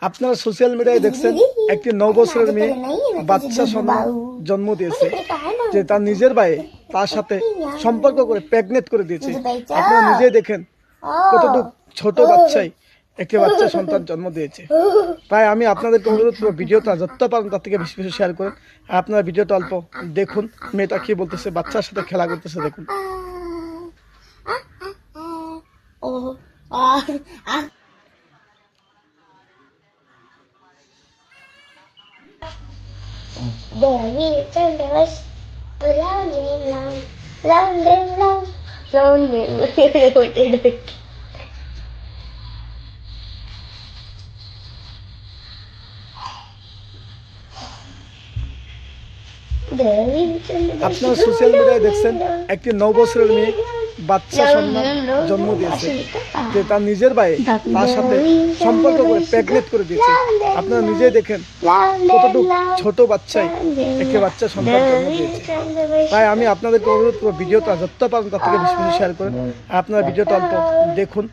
আপনারা সোশ্যাল মিডিয়ায় দেখছেন একটি 9 বছরের মেয়ে বাচ্চা জন্ম দিয়েছে, যে তার নিজের ভাই তার সাথে সম্পর্ক করে প্রেগনেন্ট করে দিয়েছে। আপনারা নিজেই দেখেন কতটুকু ছোট বাচ্চাই একটি বাচ্চা সন্তান জন্ম দিয়েছে। তাই আমি আপনাদেরকে অনুরোধ করব, ভিডিওটা যত পারেন তার থেকে বেশি বেশি শেয়ার করেন। আর আপনারা ভিডিওটা অল্প দেখুন, মেয়েটা কি বলতেছে, বাচ্চার সাথে খেলা করতেছে দেখুন। আপনারা সোশ্যাল মিডিয়ায় দেখছেন একটি 9 বছরের মেয়ে বাচ্চা জন্ম দিয়েছে, যে তার নিজের ভাই তার সাথে সম্পর্ক করে প্রেগনেন্ট করে দিয়েছে। আপনারা নিজেই দেখেন কতটুকু ছোট বাচ্চাই একটি বাচ্চা সন্তান জন্ম দিয়েছে। তাই আমি আপনাদেরকে অনুরোধ করব, ভিডিওটা যত পারেন তার থেকে বেশি বেশি শেয়ার করেন। আপনারা ভিডিওটা অল্প দেখুন।